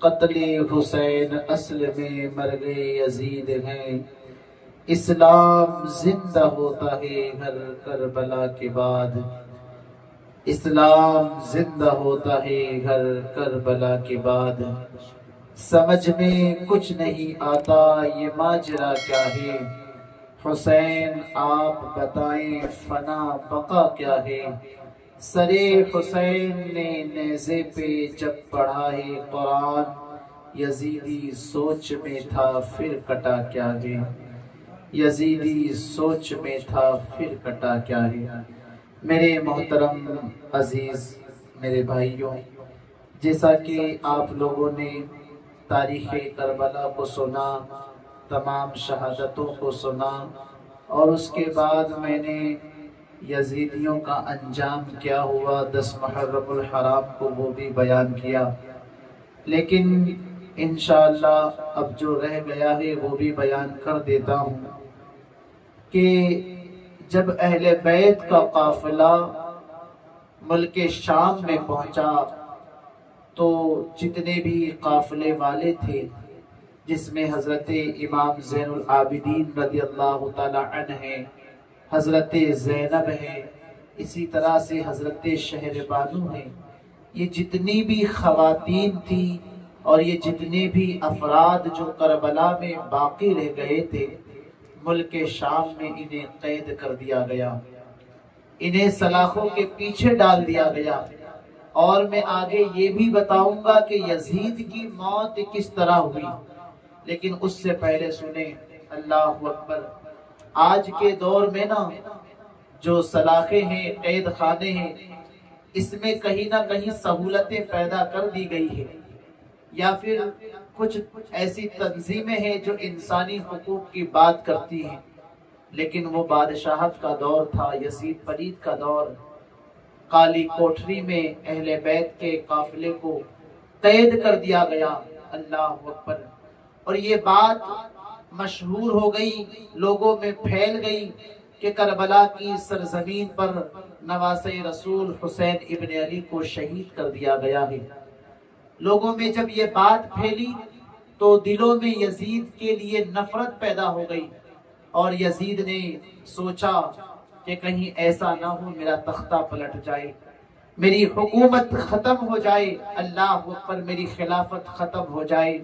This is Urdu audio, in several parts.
قتل حسین اصل میں مرگ یزید ہیں، اسلام زندہ ہوتا ہے ہر کربلا کے بعد، اسلام زندہ ہوتا ہے ہر کربلا کے بعد۔ سمجھ میں کچھ نہیں آتا یہ ماجرا کیا ہے، حسین آپ بتائیں فنا بقا کیا ہے۔ سرے حسین نے نیزے پہ جب پڑھا ہے قرآن، یزیدی سوچ میں تھا پھر کٹا کیا ہے، یزیدی سوچ میں تھا پھر کٹا کیا ہے۔ میرے محترم عزیز میرے بھائیوں، جیسا کہ آپ لوگوں نے تاریخ کربلا کو سنا، تمام شہادتوں کو سنا، اور اس کے بعد میں نے یزیدیوں کا انجام کیا ہوا 10 محرم الحرام کو وہ بھی بیان کیا، لیکن انشاءاللہ اب جو رہ گیا ہے وہ بھی بیان کر دیتا ہوں کہ جب اہل بیت کا قافلہ ملک شام میں پہنچا تو جتنے بھی قافلے والے تھے، جس میں حضرت امام زین العابدین رضی اللہ تعالی عنہ ہیں، حضرت زینب ہے، اسی طرح سے حضرت شہر بانو ہیں، یہ جتنی بھی خواتین تھی اور یہ جتنے بھی افراد جو کربلا میں باقی رہ گئے تھے، ملک شام میں انہیں قید کر دیا گیا، انہیں سلاخوں کے پیچھے ڈال دیا گیا۔ اور میں آگے یہ بھی بتاؤں گا کہ یزید کی موت کس طرح ہوئی، لیکن اس سے پہلے سنیں، اللہ اکبر۔ آج کے دور میں نا جو سلاخیں ہیں، قید خانے ہیں، اس میں کہیں نہ کہیں سہولتیں پیدا کر دی گئی ہے، یا پھر کچھ ایسی تنظیمیں ہیں جو انسانی حقوق کی بات کرتی ہیں، لیکن وہ بادشاہت کا دور تھا، یزید پلید کا دور۔ کالی کوٹری میں اہل بیت کے قافلے کو قید کر دیا گیا، اللہ اکبر۔ اور یہ بات مشہور ہو گئی، لوگوں میں پھیل گئی کہ کربلا کی سرزمین پر نواسہ رسول حسین ابن علی کو شہید کر دیا گیا ہے۔ لوگوں میں جب یہ بات پھیلی تو دلوں میں یزید کے لیے نفرت پیدا ہو گئی، اور یزید نے سوچا کہ کہیں ایسا نہ ہو میرا تختہ پلٹ جائے، میری حکومت ختم ہو جائے، اللہ اکبر، میری خلافت ختم ہو جائے۔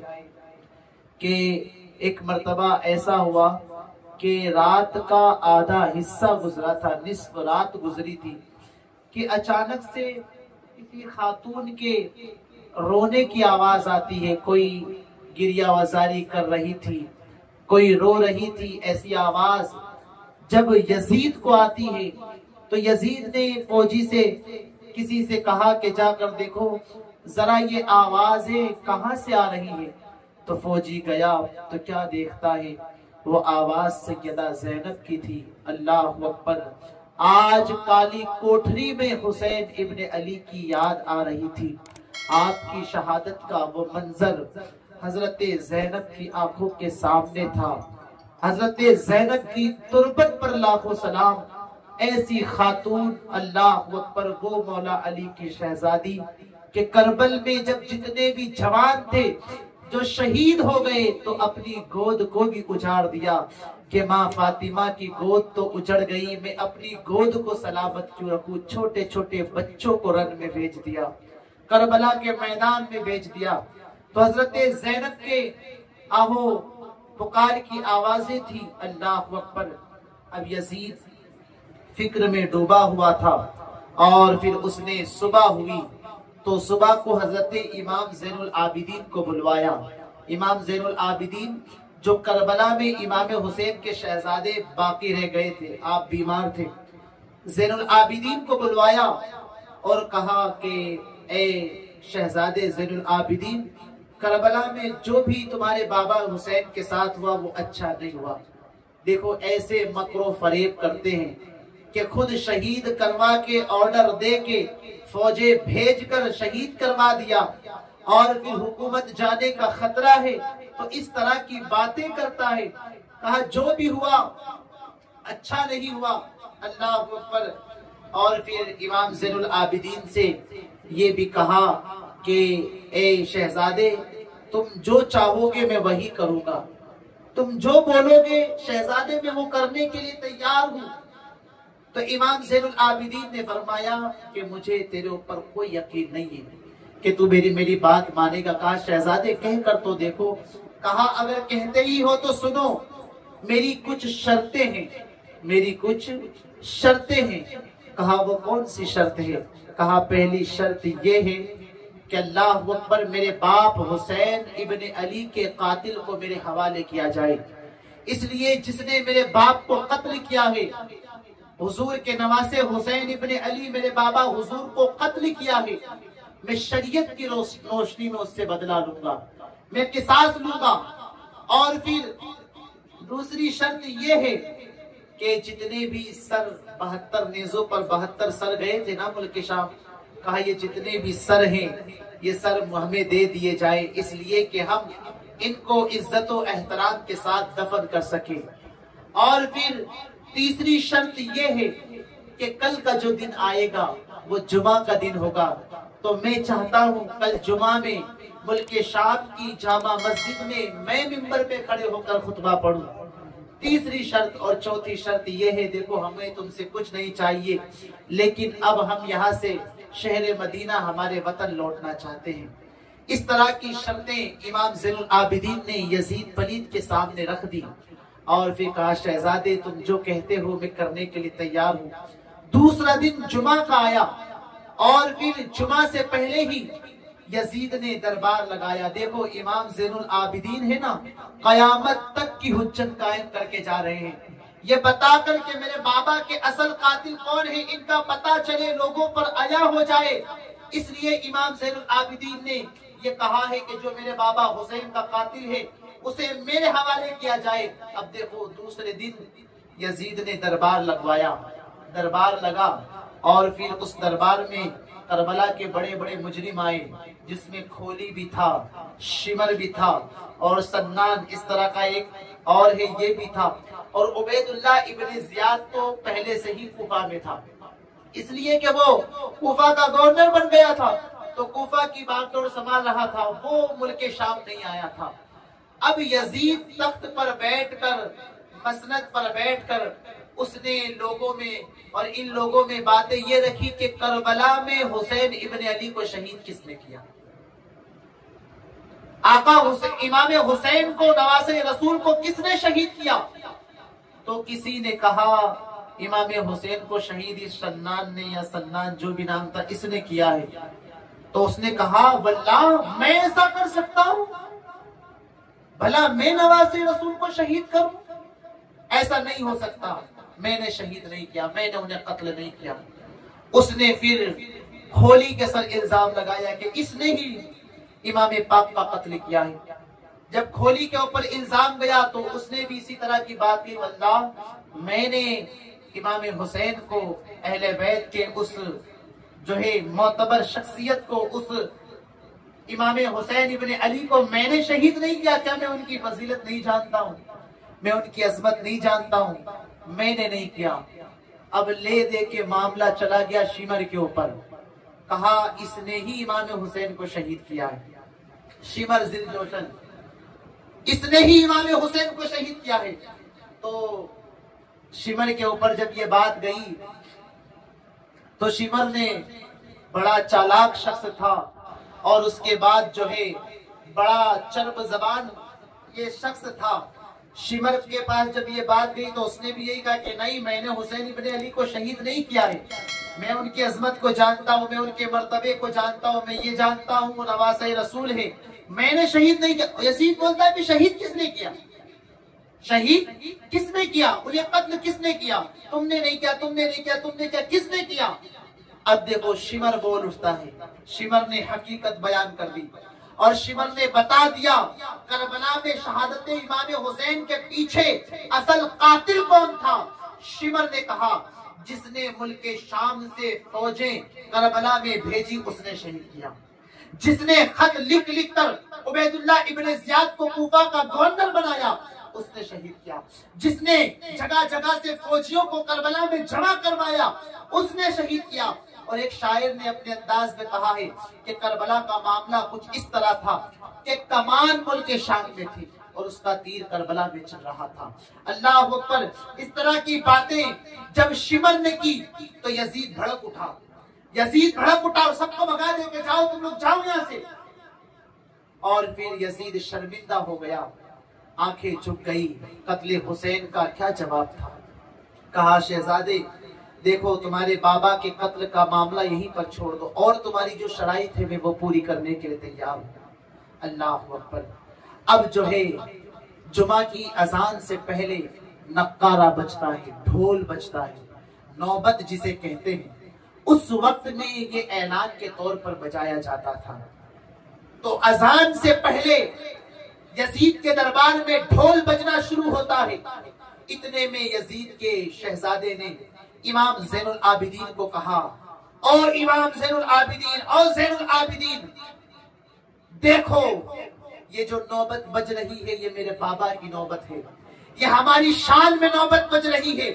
کہ ایک مرتبہ ایسا ہوا کہ رات کا آدھا حصہ گزرا تھا، نصف رات گزری تھی، کہ اچانک سے کسی خاتون کے رونے کی آواز آتی ہے، کوئی گریہ وزاری کر رہی تھی، کوئی رو رہی تھی۔ ایسی آواز جب یزید کو آتی ہے تو یزید نے فوجی سے کسی سے کہا کہ جا کر دیکھو ذرا یہ آوازیں کہاں سے آ رہی ہے۔ تو فوجی گیا تو کیا دیکھتا ہے، وہ آواز سیدہ زینب کی تھی، اللہ اکبر۔ آج کالی کوٹری میں حسین ابن علی کی یاد آ رہی تھی، آپ کی شہادت کا وہ منظر حضرت زینب کی آنکھوں کے سامنے تھا۔ حضرت زینب کی تربت پر لاکھوں سلام، ایسی خاتون، اللہ اکبر، وہ مولا علی کی شہزادی کہ کربل میں جب جتنے بھی جوان تھے جو شہید ہو گئے تو اپنی گود کو بھی اجاڑ دیا کہ ماں فاطمہ کی گود تو اجڑ گئی، میں اپنی گود کو سلامت کیوں رکھوں، چھوٹے چھوٹے بچوں کو رن میں بھیج دیا، کربلا کے میدان میں بھیج دیا۔ تو حضرت زینب کے آہو پکار کی آوازیں تھی، اللہ اکبر۔ اب یزید فکر میں ڈوبا ہوا تھا، اور پھر اس نے صبح ہوئی تو صبح کو حضرت امام زین العابدین کو بلوایا۔ امام زین العابدین جو کربلا میں امام حسین کے شہزادے باقی رہ گئے تھے، آپ بیمار تھے، زین العابدین کو بلوایا اور کہا کہ اے شہزادے زین العابدین، کربلا میں جو بھی تمہارے بابا حسین کے ساتھ ہوا وہ اچھا نہیں ہوا۔ دیکھو ایسے مکر و فریب کرتے ہیں کہ خود شہید کروا کے آرڈر دے کے فوجیں بھیج کر شہید کروا دیا، اور پھر حکومت جانے کا خطرہ ہے تو اس طرح کی باتیں کرتا ہے۔ کہا جو بھی ہوا اچھا نہیں ہوا، اللہ اکبر۔ اور پھر امام زین العابدین سے یہ بھی کہا کہ اے شہزادے، تم جو چاہو گے میں وہی کروں گا، تم جو بولو گے شہزادے میں وہ کرنے کے لیے تیار ہوں۔ تو امام زین العابدین نے فرمایا کہ مجھے تیرے اوپر کوئی یقین نہیں ہے کہ تو میری بات مانے گا۔ کہا شہزادے کہہ کر تو دیکھو۔ کہا اگر کہتے ہی ہو تو سنو، میری کچھ شرطیں ہیں، میری کچھ شرطیں ہیں۔ کہا وہ کون سی شرط ہے؟ کہا پہلی شرط یہ ہے کہ اللہ اکبر، میرے باپ حسین ابن علی کے قاتل کو میرے حوالے کیا جائے، اس لیے جس نے میرے باپ کو قتل کیا ہے، حضور کے نواسے حسین ابن علی میرے بابا حضور کو قتل کیا ہے، میں شریعت کی روشنی میں اس سے بدلہ لوں گا، میں قصاص لوں گا۔ اور پھر دوسری شرط یہ ہے کہ جتنے بھی سر 72 نیزوں پر 72 سر گئے تھے نا ملک شام، کہا یہ جتنے بھی سر ہیں یہ سر ہمیں دے دیے جائے، اس لیے کہ ہم ان کو عزت و احترام کے ساتھ دفن کر سکیں۔ اور پھر تیسری شرط یہ ہے کہ کل کا جو دن آئے گا وہ جمعہ کا دن ہوگا، تو میں چاہتا ہوں کل جمعہ میں ملک شام کی جامع مسجد میں ممبر پہ کھڑے ہو کر خطبہ پڑھوں۔ تیسری شرط اور چوتھی شرط یہ ہے، دیکھو ہمیں تم سے کچھ نہیں چاہیے، لیکن اب ہم یہاں سے شہر مدینہ ہمارے وطن لوٹنا چاہتے ہیں۔ اس طرح کی شرطیں امام زین العابدین نے یزید پلید کے سامنے رکھ دی، اور پھر کہا شہزادے تم جو کہتے ہو میں کرنے کے لیے تیار ہوں۔ دوسرا دن جمعہ کا آیا، اور پھر جمعہ سے پہلے ہی یزید نے دربار لگایا۔ دیکھو امام زین العابدین ہے نا، قیامت تک کی حجت قائم کر کے جا رہے ہیں، یہ بتا کر کہ میرے بابا کے اصل قاتل کون ہے ان کا پتہ چلے، لوگوں پر عیا ہو جائے، اس لیے امام زین العابدین نے یہ کہا ہے کہ جو میرے بابا حسین کا قاتل ہے اسے میرے حوالے کیا جائے۔ اب دیکھو دوسرے دن یزید نے دربار لگوایا، دربار لگا، اور پھر اس دربار میں کربلا کے بڑے بڑے مجرم آئے، جس میں کھولی بھی تھا، شمر بھی تھا، اور سنان اس طرح کا ایک اور ہے یہ بھی تھا، اور عبید اللہ ابن زیاد تو پہلے سے ہی کوفہ میں تھا، اس لیے کہ وہ کوفہ کا گورنر بن گیا تھا، تو کوفہ کی بات اور سنبھال رہا تھا، وہ ملک شام نہیں آیا تھا۔ اب یزید تخت پر بیٹھ کر، مسند پر بیٹھ کر، اس نے لوگوں میں اور ان لوگوں میں باتیں یہ رکھی کہ کربلا میں حسین ابن علی کو شہید کس نے کیا، آقا امام حسین کو نواسے رسول کو کس نے شہید کیا؟ تو کسی نے کہا امام حسین کو شہید اس سنان نے، یا سنان جو بھی نام تھا، اس نے کیا ہے۔ تو اس نے کہا واللہ میں ایسا کر سکتا ہوں، بھلا میں نواسے رسول کو شہید کروں؟ ایسا نہیں ہو سکتا، میں نے شہید نہیں کیا، میں نے انہیں قتل نہیں کیا۔ اس نے پھر کھولی کے سر الزام لگایا کہ اس نے ہی امام پاک کا قتل کیا ہے۔ جب کھولی کے اوپر الزام گیا تو اس نے بھی اسی طرح کی بات کی، واللہ میں نے امام حسین کو، اہل بیت کے اس جو ہے معتبر شخصیت کو، اس امام حسین ابن علی کو میں نے شہید نہیں کیا، کیا میں ان کی فضیلت نہیں جانتا ہوں، میں ان کی عظمت نہیں جانتا ہوں، میں نے نہیں کیا۔ اب لے دے کے معاملہ چلا گیا شمر کے اوپر، کہا اس نے ہی امام حسین کو شہید کیا ہے، شمر ذل جوشن، اس نے ہی امام حسین کو شہید کیا ہے۔ تو شمر کے اوپر جب یہ بات گئی تو شمر نے، بڑا چالاک شخص تھا، اور اس کے بعد جو ہے بڑا چرب زبان یہ شخص تھا، شمر کے پاس جب یہ بات گئی تو اس نے بھی یہی کہا کہ نہیں، میں نے حسین ابن علی کو شہید نہیں کیا ہے، میں ان کی عظمت کو جانتا ہوں، میں ان کے مرتبے کو جانتا ہوں، میں یہ جانتا ہوں وہ نواسہ رسول ہے، میں نے شہید نہیں کیا۔ یزید بولتا ہے کہ شہید کس نے کیا، شہید کس نے کیا، انہیں قتل کس نے کیا، تم نے نہیں کیا، تم نے نہیں کیا، تم نے کیا، کس نے کیا؟ اب دیکھو شمر بول اٹھتا ہے، شمر نے حقیقت بیان کر دی، اور شمر نے بتا دیا کربلا میں شہادت امام حسین کے پیچھے اصل قاتل کون تھا۔ شمر نے کہا جس نے ملک شام سے فوجیں کربلا میں بھیجی اس نے شہید کیا، جس نے خط لکھ لکھ کر عبید اللہ ابن زیاد کو کوفہ کا گورنر بنایا اس نے شہید کیا، جس نے جگہ جگہ سے فوجیوں کو کربلا میں جمع کروایا اس نے شہید کیا۔ اور ایک شاعر نے اپنے انداز میں کہا ہے کہ کربلا کا معاملہ کچھ اس طرح تھا کہ کمان ملک شام میں تھی اور اس کا تیر کربلا میں چل رہا تھا۔ اللہ اکبر۔ اس طرح کی باتیں جب شمر نے کی تو یزید بھڑک اٹھا، یزید بھڑک اٹھا اور سب کو بھگا دے کہ جاؤ تم لوگ جاؤ یہاں سے۔ اور پھر یزید شرمندہ ہو گیا، آنکھیں جھک گئی۔ قتل حسین کا کیا جواب تھا؟ کہا شہزادے دیکھو تمہارے بابا کے قتل کا معاملہ یہیں پر چھوڑ دو اور تمہاری جو شرائط ہے میں وہ پوری کرنے کے لیے تیار ہوں۔ اللہ اکبر۔ اب جو ہے جمعہ کی اذان سے پہلے نقارہ بجتا ہے، ڈھول بجتا ہے، نوبت جسے کہتے ہیں، اس وقت میں یہ اعلان کے طور پر بجایا جاتا تھا۔ تو اذان سے پہلے یزید کے دربار میں ڈھول بجنا شروع ہوتا ہے۔ اتنے میں یزید کے شہزادے نے امام زین العابدین کو کہا، اور امام زین العابدین، اور زین العابدین دیکھو یہ جو نوبت بج رہی ہے یہ میرے بابا کی نوبت ہے، یہ ہماری شان میں نوبت بج رہی ہے،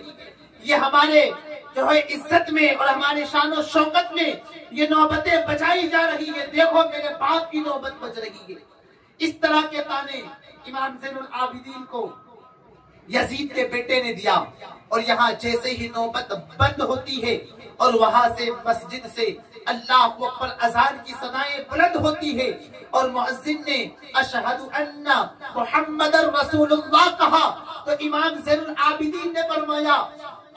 یہ ہمارے جو ہے عزت میں اور ہمارے شان و شوکت میں یہ نوبتیں بجائی جا رہی ہے، دیکھو میرے باپ کی نوبت بج رہی ہے۔ اس طرح کے تانے امام زین العابدین کو یزید کے بیٹے نے دیا، اور یہاں جیسے ہی نوبت بند ہوتی ہے اور وہاں سے مسجد سے اللہ اکبر اذان کی صدائیں بلند ہوتی ہے اور مؤذن نے اشہد ان محمد رسول اللہ کہا، تو امام زین العابدین نے فرمایا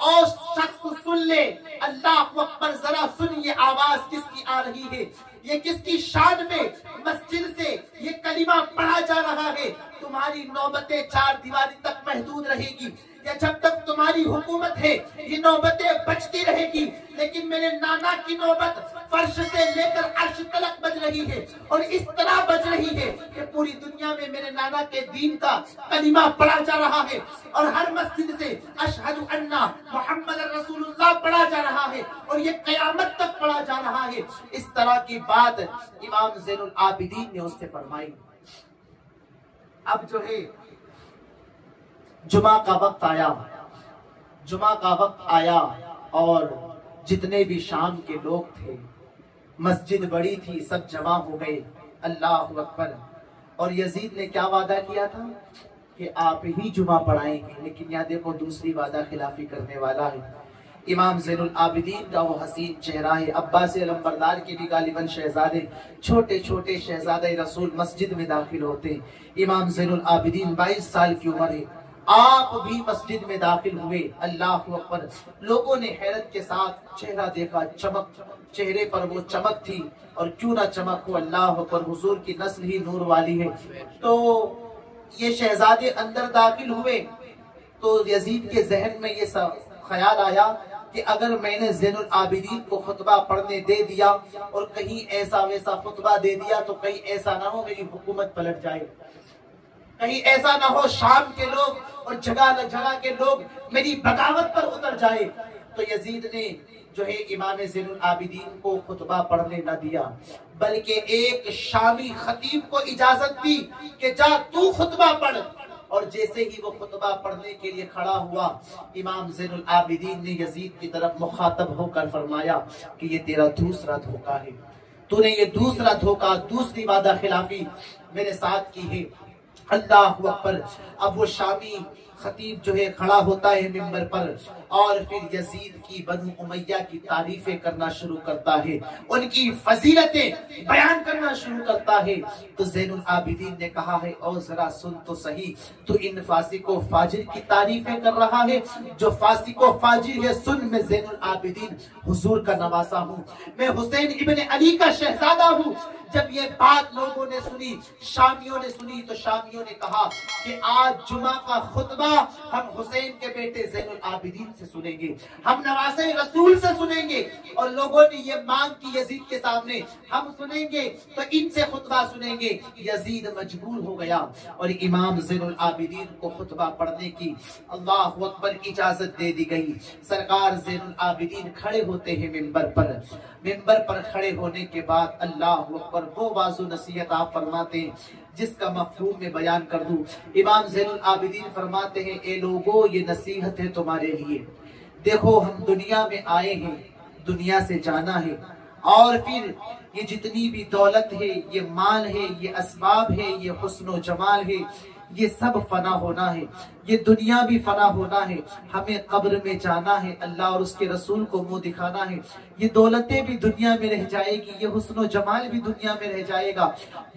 اور شخص سن لے، اللہ اکبر ذرا سن یہ آواز کس کی آ رہی ہے، یہ کس کی شان میں مسجد سے یہ کلمہ پڑھا جا رہا ہے۔ تمہاری نوبتیں چار دیواری تک محدود رہے گی، یا جب تک تمہاری حکومت ہے یہ نوبتیں بچتی رہے گی، لیکن میرے نانا کی نوبت فرش سے لے کر عرش تلک بج رہی ہے، اور اس طرح بج رہی ہے کہ پوری دنیا میں میرے نانا کے دین کا کلمہ پڑھا جا رہا ہے، اور ہر مسجد سے اشہد ان محمد رسول اللہ پڑھا جا رہا ہے، اور یہ قیامت تک پڑھا جا رہا ہے۔ اس طرح کی بات امام زین العابدین نے اس سے فرمائی۔ اب جو ہے جمعہ کا وقت آیا، جمعہ کا وقت آیا اور جتنے بھی شام کے لوگ تھے، مسجد بڑی تھی، سب جمع ہو گئے۔ اللہ اکبر۔ اور یزید نے کیا وعدہ کیا تھا کہ آپ ہی جمعہ پڑھائیں گے، لیکن یہاں دیکھو دوسری وعدہ خلافی کرنے والا ہے۔ امام زین العابدین کا وہ حسین چہرہ ہے، عباس علمبردار کے بھی غالباً شہزادے، چھوٹے چھوٹے شہزادہ رسول مسجد میں داخل ہوتے ہیں۔ امام زین العابدین 22 سال کی عمر ہے، آپ بھی مسجد میں داخل ہوئے۔ اللہ اکبر۔ لوگوں نے حیرت کے ساتھ چہرہ دیکھا، چمک چہرے پر وہ چمک تھی، اور کیوں نہ چمک ہو، اللہ اکبر، حضور کی نسل ہی نور والی ہے۔ تو یہ شہزادے اندر داخل ہوئے تو یزید کے ذہن میں یہ خیال آیا کہ اگر میں نے زین العابدین کو خطبہ پڑھنے دے دیا اور کہیں ایسا ویسا خطبہ دے دیا تو کہیں ایسا نہ ہو میری حکومت پلٹ جائے، کہیں ایسا نہ ہو شام کے لوگ اور جگہ جگہ کے لوگ میری بغاوت پر اتر جائے۔ تو یزید نے جو ہے امام زین العابدین کو خطبہ پڑھنے نہ دیا، بلکہ ایک شامی خطیب کو اجازت دی کہ جا تو خطبہ پڑھ۔ اور جیسے ہی وہ خطبہ پڑھنے کے لیے کھڑا ہوا، امام زین العابدین نے یزید کی طرف مخاطب ہو کر فرمایا کہ یہ تیرا دوسرا دھوکہ ہے، تو نے یہ دوسرا دھوکہ، دوسری وعدہ خلافی میرے ساتھ کی ہے۔ اللہ اکبر۔ اب وہ شامی خطیب جو ہے کھڑا ہوتا ہے منبر پر، اور پھر یزید کی بنو امیہ کی تعریفیں کرنا شروع کرتا ہے، ان کی فضیلتیں بیان کرنا شروع کرتا ہے۔ تو زین العابدین نے کہا ہے اور ذرا سن تو صحیح، تو ان فاسق و فاجر کی تعریفیں کر رہا ہے، جو فاسق و فاجر ہے سن، میں زین العابدین حضور کا نواسا ہوں، میں حسین ابن علی کا شہزادہ ہوں۔ جب یہ بات لوگوں نے سنی، شامیوں نے سنی، تو شامیوں نے کہا کہ آج جمعہ کا خطبہ ہم حسین کے بیٹے زین العابدین سے سنیں گے، ہم نواسے رسول سے سنیں گے۔ اور لوگوں نے یہ مانگ کی یزید کے سامنے، ہم سنیں گے تو ان سے خطبہ سنیں گے۔ یزید مجبور ہو گیا اور امام زین العابدین کو خطبہ پڑھنے کی اللہ اکبر اجازت دے دی گئی۔ سرکار زین العابدین کھڑے ہوتے ہیں منبر پر، منبر پر کھڑے ہونے کے بعد اللہ اکبر وہ واضح نصیحت آپ فرماتے ہیں جس کا مفہوم میں بیان کر دوں۔ امام زین العابدین فرماتے ہیں اے لوگو یہ نصیحت ہے تمہارے لیے، دیکھو ہم دنیا میں آئے ہیں دنیا سے جانا ہے، اور پھر یہ جتنی بھی دولت ہے، یہ مال ہے، یہ اسباب ہے، یہ حسن و جمال ہے، یہ سب فنا ہونا ہے، یہ دنیا بھی فنا ہونا ہے، ہمیں قبر میں جانا ہے، اللہ اور اس کے رسول کو منہ دکھانا ہے، یہ دولتیں بھی دنیا میں رہ جائے گی، یہ حسن و جمال بھی دنیا میں رہ جائے گا،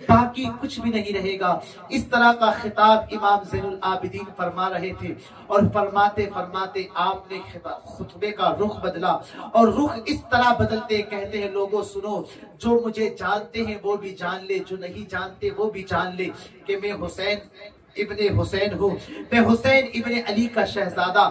باقی کچھ بھی نہیں رہے گا۔ اس طرح کا خطاب امام زین العابدین فرما رہے تھے، اور فرماتے فرماتے آپ نے خطبے کا رخ بدلا، اور رخ اس طرح بدلتے کہتے ہیں لوگوں سنو، جو مجھے جانتے ہیں وہ بھی جان لے، جو نہیں جانتے وہ بھی جان لے کہ میں حسین ابن حسین ہوں، میں حسین ابن علی کا شہزادہ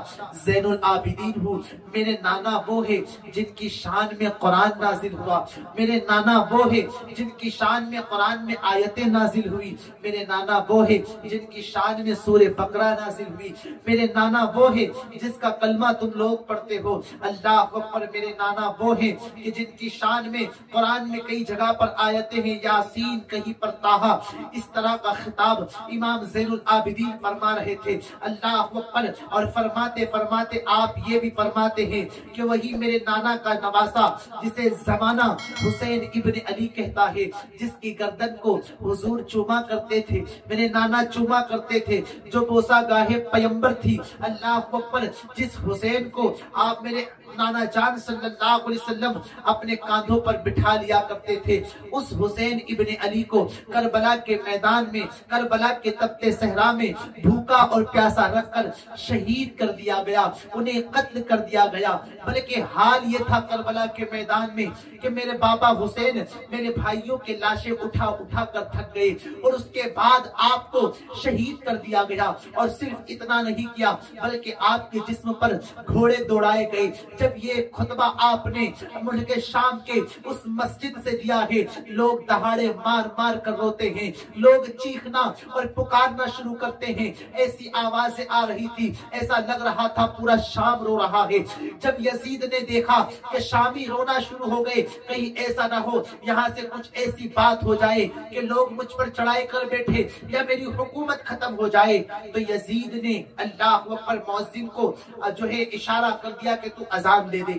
زین العابدین ہوں، میرے نانا وہ ہے جن کی شان میں قرآن نازل ہوا، میرے نانا وہ ہے جن کی شان میں قرآن میں آیتیں نازل ہوئی، میرے نانا وہ ہے جن کی شان میں سورہ بقرہ نازل ہوئی، میرے نانا وہ ہے جس کا کلمہ تم لوگ پڑھتے ہو، اللہ اکبر، میرے نانا وہ ہے کہ جن کی شان میں قرآن میں کئی جگہ پر آیتیں ہیں، یاسین کہیں پر طٰہٰ، اس طرح کا خطاب امام زین العابدین فرما رہے تھے، اللہ اکبر، اور فرماتے فرماتے آپ یہ بھی فرماتے ہیں کہ وہی میرے نانا کا نواسا جسے زمانہ حسین ابن علی کہتا ہے، جس کی گردن کو حضور چوما کرتے تھے، میرے نانا چوما کرتے تھے، جو بوسہ گاہ پیمبر تھی، اللہ اکبر، جس حسین کو آپ میرے نانا جان صلی اللہ علیہ وسلم اپنے کاندھوں پر بٹھا لیا کرتے تھے، اس حسین ابن علی کو کربلا کے میدان میں، کربلا کے تپتے صحرا میں بھوکا اور پیاسا رکھ کر شہید کر دیا گیا، انہیں قتل کر دیا گیا، بلکہ حال یہ تھا کربلا کے میدان میں کہ میرے بابا حسین میرے بھائیوں کے لاشیں اٹھا اٹھا کر تھک گئے، اور اس کے بعد آپ کو شہید کر دیا گیا، اور صرف اتنا نہیں کیا بلکہ آپ کے جسم پر گھوڑے دوڑائے گئے۔ جب یہ خطبہ آپ نے ملک شام کے اس مسجد سے دیا ہے، لوگ دہاڑے مار مار کر روتے ہیں، لوگ چیخنا اور پکارنا شروع کرتے ہیں، ایسی آوازیں آ رہی تھی، ایسا لگ رہا تھا پورا شام رو رہا ہے۔ جب یزید نے دیکھا کہ شامی رونا شروع ہو گئے، کہیں ایسا نہ ہو یہاں سے کچھ ایسی بات ہو جائے کہ لوگ مجھ پر چڑھائی کر بیٹھے یا میری حکومت ختم ہو جائے، تو یزید نے اللہ اکبر مؤذن کو جو ہے اشارہ کر دیا کہ تو اذان دے دے،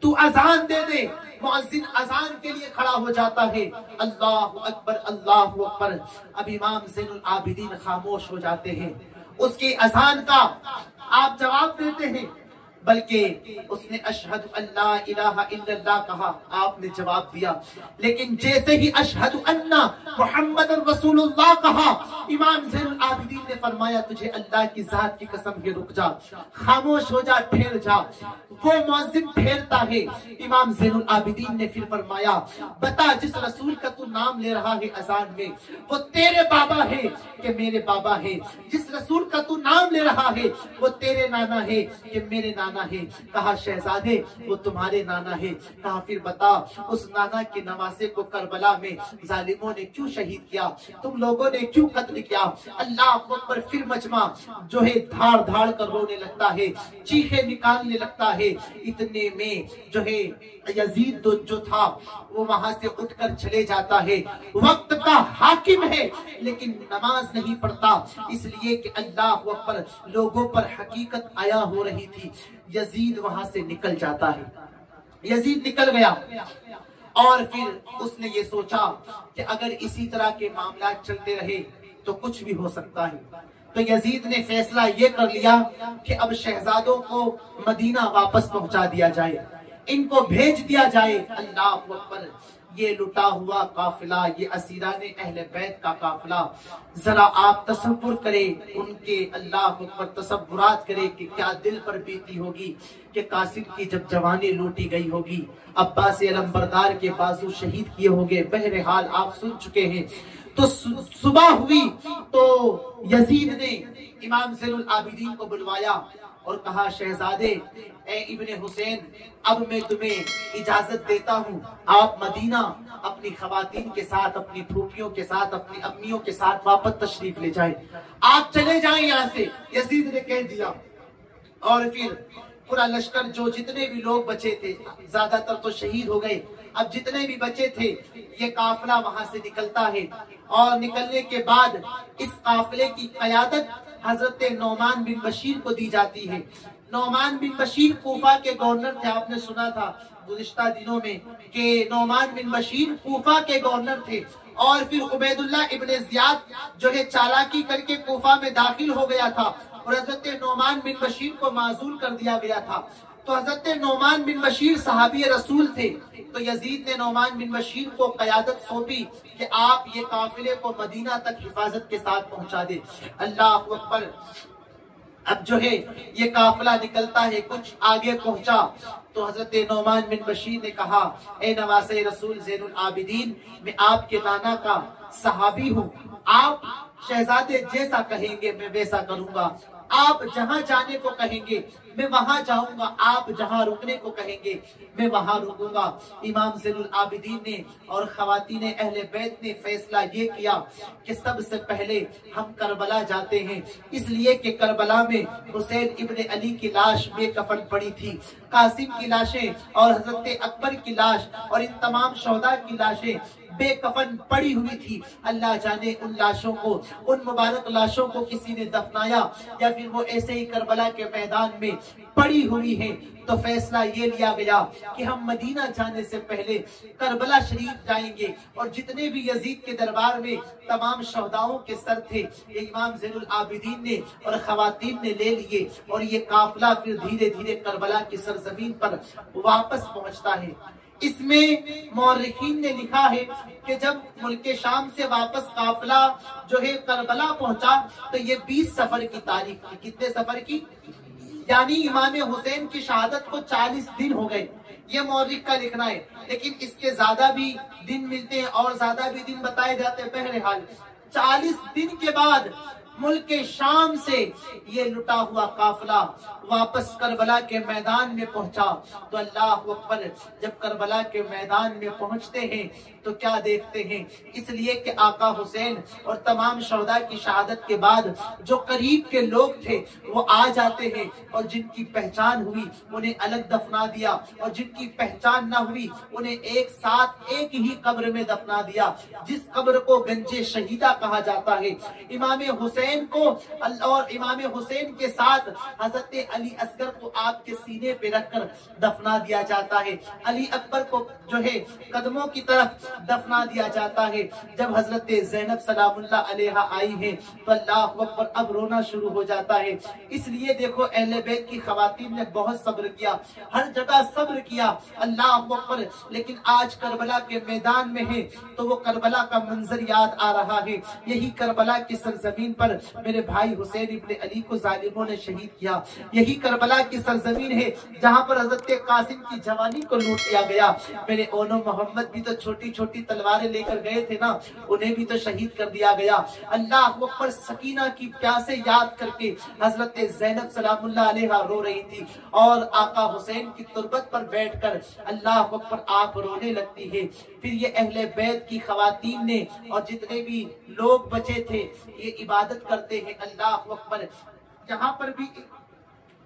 تو اذان دے دے۔ مؤذن اذان کے لیے کھڑا ہو جاتا ہے، اللہ اکبر اللہ اکبر۔ اب امام زین العابدین خاموش ہو جاتے ہیں، اس کی اذان کا آپ جواب دیتے ہیں، بلکہ اس نے اشہد ان لا الہ الا اللہ کہا، آپ نے جواب دیا، لیکن جیسے ہی اشہد ان محمد رسول اللہ کہا، امام زین العابدین نے فرمایا تجھے اللہ کی ذات کی قسم ہے رک جا، خاموش ہو جا، ٹھہر جا۔ وہ مؤذن ٹھہرتا ہے، امام زین العابدین نے پھر فرمایا بتا جس رسول کا تو نام لے رہا ہے اذان میں، وہ تیرے بابا ہے کہ میرے بابا ہے؟ جس رسول کا تو نام لے رہا ہے وہ تیرے نانا ہے کہ میرے نانا ہے؟ کہا شہزادے وہ تمہارے نانا ہے۔ کہا پھر بتا اس نانا کے نواسے کو کربلا میں ظالموں نے کیوں شہید کیا، تم لوگوں نے کیوں قتل کیا؟ اللہ اکبر، پھر مجمع جو ہے دھاڑ دھاڑ کر رونے لگتا ہے، چیخیں نکالنے لگتا ہے۔ اتنے میں جو ہے یزید جو تھا وہ وہاں سے اٹھ کر چلے جاتا ہے، وقت کا حاکم ہے لیکن نماز نہیں پڑھتا، اس لیے کہ اللہ اکبر لوگوں پر حقیقت آیا ہو رہی تھی۔ یزید وہاں سے نکل جاتا ہے، یزید نکل گیا، اور پھر اس نے یہ سوچا کہ اگر اسی طرح کے معاملات چلتے رہے تو کچھ بھی ہو سکتا ہے۔ تو یزید نے فیصلہ یہ کر لیا کہ اب شہزادوں کو مدینہ واپس پہنچا دیا جائے، ان کو بھیج دیا جائے۔ اللہ اکبر، یہ لٹا ہوا قافلہ، یہ اسیران اہل بیت کا قافلہ، ذرا آپ تصور کریں ان کے اللہ اکبر تصورات کریں کہ کیا دل پر بیتی ہوگی کہ قاسم کی جب جوانی لوٹی گئی ہوگی، عباس علمبردار کے بازو شہید کیے ہوگے، بہرحال آپ سن چکے ہیں۔ تو صبح ہوئی تو یزید نے امام زین العابدین کو بلوایا اور کہا شہزادے اے ابن حسین، اب میں تمہیں اجازت دیتا ہوں، آپ مدینہ اپنی خواتین کے ساتھ، اپنی پھوپھیوں کے ساتھ، اپنی امیوں کے ساتھ واپس تشریف لے جائیں، آپ چلے جائیں یہاں سے، یزید نے کہہ دیا۔ اور پھر پورا لشکر جو جتنے بھی لوگ بچے تھے، زیادہ تر تو شہید ہو گئے، اب جتنے بھی بچے تھے یہ قافلہ وہاں سے نکلتا ہے، اور نکلنے کے بعد اس قافلے کی قیادت حضرت نعمان بن بشیر کو دی جاتی ہے۔ نعمان بن بشیر کوفہ کے گورنر تھے. آپ نے سنا تھا گزشتہ دنوں میں کہ نعمان بن بشیر کوفہ کے گورنر تھے، اور پھر عبید اللہ ابن زیاد جو ہے چالاکی کر کے کوفہ میں داخل ہو گیا تھا اور حضرت نعمان بن بشیر کو معزول کر دیا گیا تھا. تو حضرت نعمان بن بشیر صحابی رسول تھے، تو یزید نے نعمان بن بشیر کو قیادت سونپی کہ آپ یہ قافلے کو مدینہ تک حفاظت کے ساتھ پہنچا دے. اللہ اکبر. اب جو ہے یہ قافلہ نکلتا ہے، کچھ آگے پہنچا تو حضرت نعمان بن بشیر نے کہا اے نواسے رسول زین العابدین، میں آپ کے نانا کا صحابی ہوں، آپ شہزادے جیسا کہیں گے میں ویسا کروں گا، آپ جہاں جانے کو کہیں گے میں وہاں جاؤں گا، آپ جہاں رکنے کو کہیں گے میں وہاں رکوں گا. امام زین العابدین نے اور خواتین اہل بیت نے فیصلہ یہ کیا کہ سب سے پہلے ہم کربلا جاتے ہیں، اس لیے کہ کربلا میں حسین ابن علی کی لاش بے کفن پڑی تھی، قاسم کی لاشیں اور حضرت اکبر کی لاش اور ان تمام شہداء کی لاشیں بے کفن پڑی ہوئی تھی. اللہ جانے ان لاشوں کو، ان مبارک لاشوں کو کسی نے دفنایا یا پھر وہ ایسے ہی کربلا کے میدان میں پڑی ہوئی ہیں. تو فیصلہ یہ لیا گیا کہ ہم مدینہ جانے سے پہلے کربلا شریف جائیں گے، اور جتنے بھی یزید کے دربار میں تمام شہداؤں کے سر تھے یہ امام زین العابدین نے اور خواتین نے لے لیے، اور یہ قافلہ پھر دھیرے دھیرے کربلا کی سرزمین پر واپس پہنچتا ہے. اس میں مورخین نے لکھا ہے کہ جب ملک شام سے واپس قافلہ جو ہے کربلا پہنچا تو یہ 20 سفر کی تاریخ تھی. کتنے سفر کی؟ یعنی امام حسین کی شہادت کو 40 دن ہو گئے. یہ مورخ کا لکھنا ہے، لیکن اس کے زیادہ بھی دن ملتے ہیں اور زیادہ بھی دن بتائے جاتے ہیں. بہرحال 40 دن کے بعد ملک شام سے یہ لٹا ہوا قافلہ واپس کربلا کے میدان میں پہنچا. تو اللہ اکبر، جب کربلا کے میدان میں پہنچتے ہیں تو کیا دیکھتے ہیں؟ اس لیے کہ آقا حسین اور تمام شہداء کی شہادت کے بعد جو قریب کے لوگ تھے وہ آ جاتے ہیں، اور جن کی پہچان ہوئی انہیں الگ دفنا دیا، اور جن کی پہچان نہ ہوئی انہیں ایک ساتھ ایک ہی قبر میں دفنا دیا، جس قبر کو گنج شہیدہ کہا جاتا ہے. امام حسین کو اور امام حسین کے ساتھ حضرت علی اصغر کو آپ کے سینے پہ رکھ کر دفنا دیا جاتا ہے. علی اکبر کو جو ہے قدموں کی طرف دفنا دیا جاتا ہے. جب حضرت زینب سلام اللہ علیہا آئی ہیں تو اللہ اکبر اب رونا شروع ہو جاتا ہے. اس لیے دیکھو اہل بیت کی خواتین نے بہت صبر کیا، ہر جگہ صبر کیا. اللہ اکبر. لیکن آج کربلا کے میدان میں ہے تو وہ کربلا کا منظر یاد آ رہا ہے. یہی کربلا کی سرزمین پر میرے بھائی حسین ابن علی کو ظالموں نے شہید کیا. یہی کربلا کی سرزمین ہے جہاں پر حضرت قاسم کی جوانی کو لوٹ لیا گیا. میرے اونو محمد بھی تو چھوٹی چھوٹی تلواریں لے کر گئے تھے نا، انہیں بھی تو شہید کر دیا گیا. اللہ اکبر. سکینہ کی پیاسے یاد کر کے حضرت زینب سلام اللہ علیہا رو رہی تھی، اور آقا حسین کی تربت پر بیٹھ کر اللہ اکبر آپ رونے لگتی ہے. پھر یہ اہل بیت کی خواتین نے اور جتنے بھی لوگ بچے تھے یہ عبادت کرتے ہیں. اللہ اکبر. جہاں پر بھی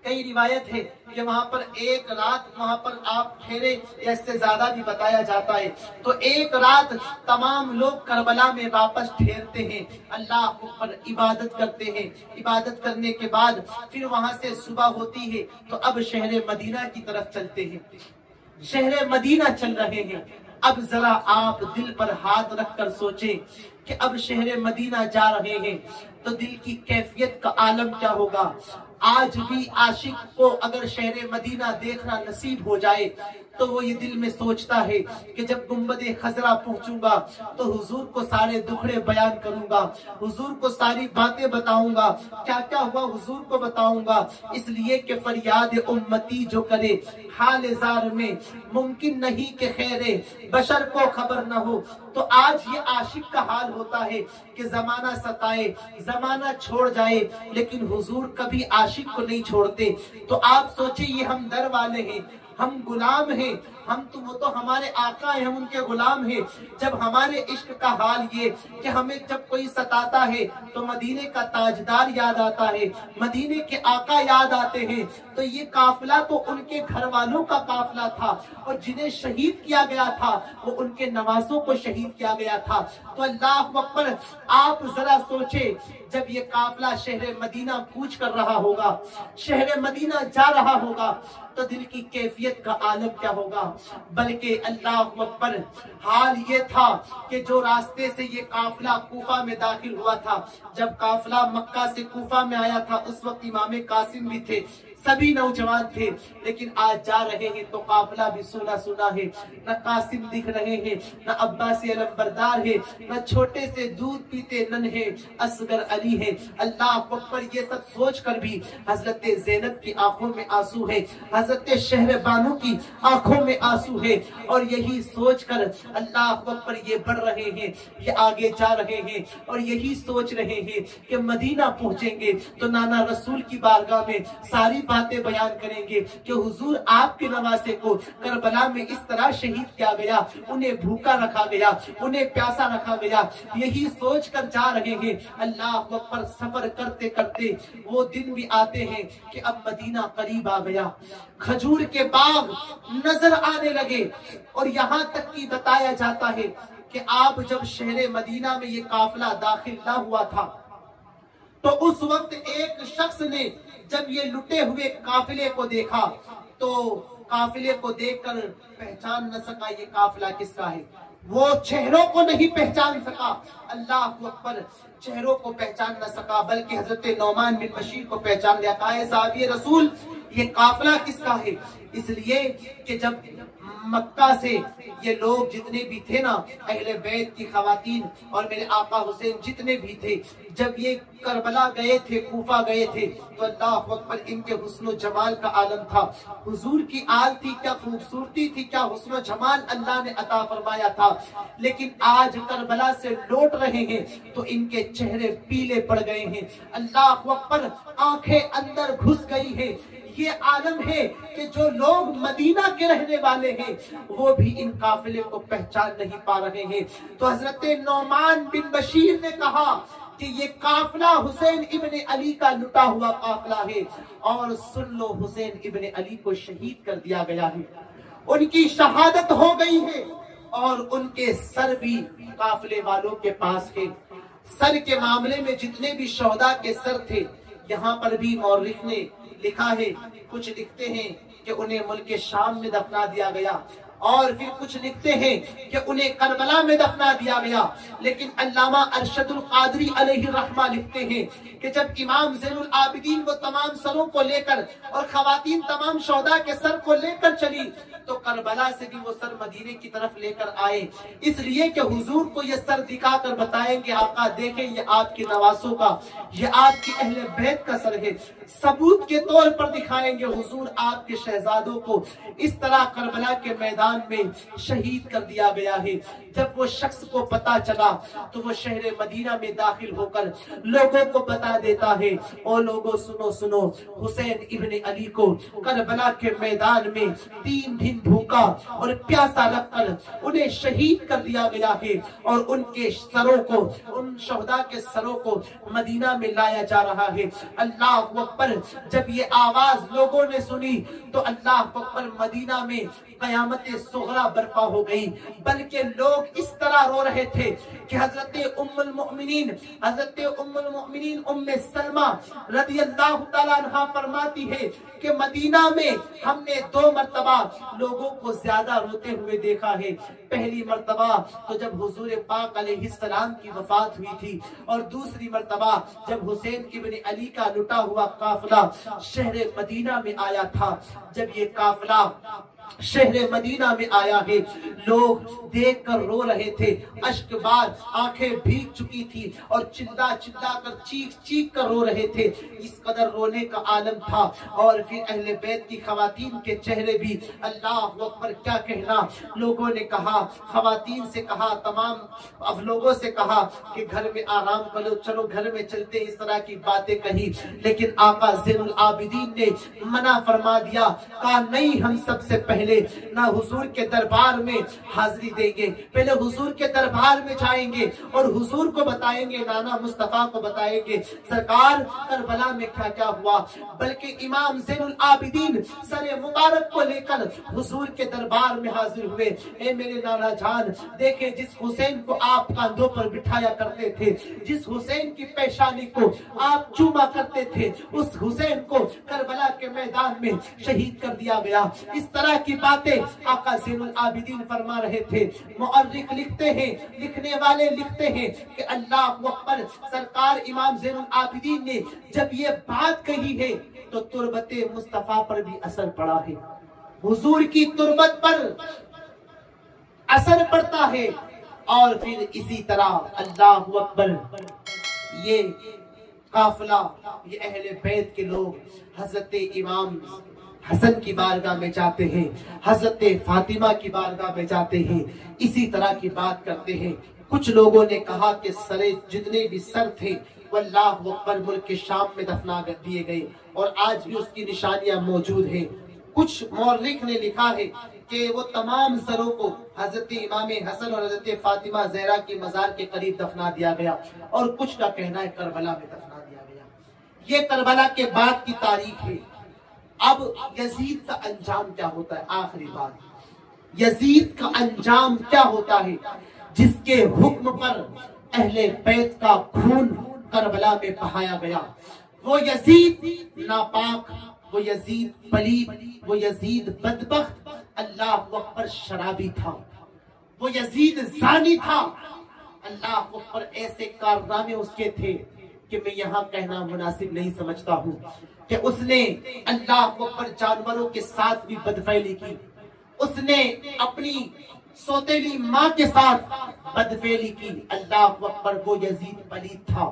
کئی روایت ہے کہ وہاں پر ایک رات وہاں پر آپ ٹھہرے، یا اس سے زیادہ بھی بتایا جاتا ہے. تو ایک رات تمام لوگ کربلا میں واپس ٹھہرتے ہیں، اللہ اکبر عبادت کرتے ہیں. عبادت کرنے کے بعد پھر وہاں سے صبح ہوتی ہے تو اب شہر مدینہ کی طرف چلتے ہیں. شہر مدینہ چل رہے ہیں. اب ذرا آپ دل پر ہاتھ رکھ کر سوچیں کہ اب شہر مدینہ جا رہے ہیں تو دل کی کیفیت کا عالم کیا ہوگا. آج بھی عاشق کو اگر شہر مدینہ دیکھنا نصیب ہو جائے تو وہ یہ دل میں سوچتا ہے کہ جب گنبد خضرا پہنچوں گا تو حضور کو سارے دکھڑے بیان کروں گا، حضور کو ساری باتیں بتاؤں گا، کیا کیا ہوا حضور کو بتاؤں گا. اس لیے کہ فریاد امتی جو کرے حال زار میں، ممکن نہیں کہ خیر بشر کو خبر نہ ہو. تو آج یہ عاشق کا حال ہوتا ہے کہ زمانہ ستائے، زمانہ چھوڑ جائے، لیکن حضور کبھی عاشق کو نہیں چھوڑتے. تو آپ سوچیں یہ ہم در والے ہیں، ہم غلام ہیں، وہ تو ہمارے آقا ہیں، ہم ان کے غلام ہیں۔ جب ہمارے عشق کا حال یہ کہ ہمیں جب کوئی ستاتا ہے تو مدینے کا تاجدار یاد آتا ہے، مدینے کے آقا یاد آتے ہیں۔ تو یہ قافلہ تو ان کے گھر والوں کا قافلہ تھا، اور جنہیں شہید کیا گیا تھا وہ ان کے نوازوں کو شہید کیا گیا تھا۔ تو اللہ اکبر، آپ ذرا سوچیں، جب یہ قافلہ شہر مدینہ کوچ کر رہا ہوگا، شہر مدینہ جا رہا ہوگا، تو دل کی کیفیت کا عالم کیا ہوگا۔ بلکہ اللہ اکبر، حال یہ تھا کہ جو راستے سے یہ قافلہ کوفہ میں داخل ہوا تھا، جب قافلہ مکہ سے کوفہ میں آیا تھا اس وقت امام قاسم بھی تھے، سبھی نوجوان تھے، لیکن آج جا رہے ہیں تو قافلہ بھی سونا سونا ہے، نہ قاسم دکھ رہے ہیں، نہ عباس علم بردار ہے، نہ چھوٹے سے دودھ پیتے ننھے اصغر علی ہے۔ اللہ اکبر، یہ سب سوچ کر بھی حضرت زینب کی آنکھوں میں آنسو ہے، حضرت شہر بانو کی آنکھوں میں آنسو ہے، اور یہی سوچ کر اللہ اکبر یہ بڑھ رہے ہیں، یہ آگے جا رہے ہیں، اور یہی سوچ رہے ہیں کہ مدینہ پہنچیں گے تو نانا رسول کی بارگاہ میں ساری باتیں بیان کریں گے کہ حضور آپ کے نواسے کو کربلا میں اس طرح شہید کیا گیا، انہیں بھوکا رکھا گیا، انہیں پیاسا رکھا گیا۔ یہی سوچ کر جا رہے ہیں۔ اللہ اکبر، سفر کرتے کرتے وہ دن بھی آتے ہیں کہ اب مدینہ قریب آ گیا، کھجور کے باغ نظر آنے لگے، اور یہاں تک کہ بتایا جاتا ہے کہ آپ جب شہر مدینہ میں یہ قافلہ داخل نہ ہوا تھا تو اس وقت ایک شخص نے جب یہ لٹے ہوئے قافلے کو دیکھا تو قافلے کو دیکھ کر پہچان نہ سکا یہ قافلہ کس کا ہے، وہ چہروں کو نہیں پہچان سکا۔ اللہ اکبر، چہروں کو پہچان نہ سکا، بلکہ حضرت نعمان بن بشیر کو پہچان لیا۔ کہا ہے صحابی رسول، یہ قافلہ کس کا ہے؟ اس لیے کہ جب مکہ سے یہ لوگ جتنے بھی تھے نا، اہل بیت کی خواتین اور میرے آقا حسین جتنے بھی تھے، جب یہ کربلا گئے تھے، کوفہ گئے تھے، تو اللہ اکبر ان کے حسن و جمال کا عالم تھا۔ حضور کی آل تھی، کیا خوبصورتی تھی، کیا حسن و جمال اللہ نے عطا فرمایا تھا۔ لیکن آج کربلا سے لوٹ رہے ہیں تو ان کے چہرے پیلے پڑ گئے ہیں، اللہ اکبر، آنکھیں اندر گھس گئی ہیں۔ یہ عالم ہے کہ جو لوگ مدینہ کے رہنے والے ہیں وہ بھی ان قافلے کو پہچان نہیں پا رہے ہیں۔ تو حضرت نعمان بن بشیر نے کہا کہ یہ قافلہ حسین ابن علی کا لٹا ہوا قافلہ ہے، اور سن لو، حسین ابن علی کو شہید کر دیا گیا ہے، ان کی شہادت ہو گئی ہے، اور ان کے سر بھی قافلے والوں کے پاس ہے۔ سر کے معاملے میں جتنے بھی شہداء کے سر تھے، یہاں پر بھی مورخ نے لکھا ہے، کچھ لکھتے ہیں کہ انہیں ملک شام میں دفنا دیا گیا، اور پھر کچھ لکھتے ہیں کہ انہیں کربلا میں دفنا دیا گیا۔ لیکن علامہ ارشد القادری علیہ الرحمہ لکھتے ہیں کہ جب امام زین العابدین وہ تمام سروں کو لے کر اور خواتین تمام شہداء کے سر کو لے کر چلی تو کربلا سے بھی وہ سر مدینے کی طرف لے کر آئے، اس لیے کہ حضور کو یہ سر دکھا کر بتائیں کہ آقا دیکھیں یہ آپ کے نواسوں کا، یہ آپ کی اہل بیت کا سر ہے۔ ثبوت کے طور پر دکھائیں گے حضور آپ کے شہزادوں کو اس طرح کربلا کے میدان میں شہید کر دیا گیا ہے۔ جب وہ شخص کو پتا چلا تو وہ شہر مدینہ میں داخل ہو کر لوگوں کو بتا دیتا ہے، او لوگوں سنو سنو، حسین ابن علی کو کربلا کے میدان میں 3 دن بھوکا اور پیاسا رکھ کر انہیں شہید کر دیا گیا ہے، اور ان کے سروں کو، ان شہداء کے سروں کو مدینہ میں لایا جا رہا ہے۔ اللہ اکبر، جب یہ آواز لوگوں نے سنی تو اللہ اکبر، مدینہ میں قیامت صغرا برپا ہو گئی، بلکہ لوگ اس طرح رو رہے تھے کہ حضرت ام المؤمنین ام سلمہ رضی اللہ تعالیٰ عنہ فرماتی ہے کہ مدینہ میں ہم نے 2 مرتبہ لوگوں کو زیادہ روتے ہوئے دیکھا ہے۔ پہلی مرتبہ تو جب حضور پاک علیہ السلام کی وفات ہوئی تھی، اور دوسری مرتبہ جب حسین ابن علی کا لٹا ہوا قافلہ شہر مدینہ میں آیا تھا۔ جب یہ قافلہ شہر مدینہ میں آیا ہے، لوگ دیکھ کر رو رہے تھے، اشک بار آنکھیں بھیگ چکی تھی، اور چلا چلا کر چیخ کر رو رہے تھے، اس قدر رونے کا عالم تھا۔ اور پھر اہل بیت کی خواتین کے چہرے بھی، اللہ اکبر، کیا کہنا، لوگوں نے کہا، خواتین سے کہا، تمام اب لوگوں سے کہا کہ گھر میں آرام کرو، چلو گھر میں چلتے، اس طرح کی باتیں کہی، لیکن آقا زین العابدین نے منع فرما دیا، کہا نہیں، ہم سب سے پہلے پہلے نہ حضور کے دربار میں حاضری دیں گے، پہلے حضور کے دربار میں جائیں گے اور حضور کو بتائیں گے، نانا مصطفیٰ کو بتائیں گے سرکار کربلا میں کیا کیا ہوا۔ بلکہ امام زین العابدین سر مبارک کو لے کر حضور کے دربار میں حاضر ہوئے۔ اے میرے نانا جان، دیکھیں جس حسین کو آپ کاندھوں پر بٹھایا کرتے تھے، جس حسین کی پیشانی کو آپ چوما کرتے تھے، اس حسین کو کربلا کے میدان میں شہید کر دیا گیا۔ اس طرح کی باتیں آقا زین العابدین فرما رہے تھے۔ مؤرخ لکھتے ہیں، لکھنے والے لکھتے ہیں کہ اللہ اکبر، سرکار امام زین العابدین نے جب یہ بات کہی ہے تو تربت مصطفیٰ پر بھی اثر پڑا ہے، حضور کی تربت پر اثر پڑتا ہے۔ اور پھر اسی طرح اللہ اکبر، یہ قافلہ، یہ اہل بیت کے لوگ حضرت امام حسن کی بارگاہ میں جاتے ہیں، حضرت فاطمہ کی بارگاہ میں جاتے ہیں، اسی طرح کی بات کرتے ہیں۔ کچھ لوگوں نے کہا کہ سرے جتنے بھی سر تھے وہ اللہ اکبر ملک کے شام میں دفنا دیے گئے، اور آج بھی اس کی نشانیاں موجود ہیں۔ کچھ مورخ نے لکھا ہے کہ وہ تمام سروں کو حضرت امام حسن اور حضرت فاطمہ زہرا کی مزار کے قریب دفنا دیا گیا، اور کچھ کا کہنا ہے کربلا میں دفنا دیا گیا۔ یہ کربلا کے بعد کی تاریخ ہے۔ اب یزید کا انجام کیا ہوتا ہے؟ آخری بات، یزید کا انجام کیا ہوتا ہے جس کے حکم پر اہل بیت کا خون کربلا میں بہایا گیا؟ وہ یزید ناپاک، وہ یزید پلید، وہ یزید بدبخت، اللہ اکبر شرابی تھا، وہ یزید زانی تھا۔ اللہ اکبر، ایسے کارنامے اس کے تھے کہ میں یہاں کہنا مناسب نہیں سمجھتا ہوں کہ اس نے اللہ اکبر جانوروں کے ساتھ بھی بدفعلی کی، اس نے اپنی سوتیلی ماں کے ساتھ بدفعلی کی۔ اللہ اکبر، وہ یزید پلید تھا،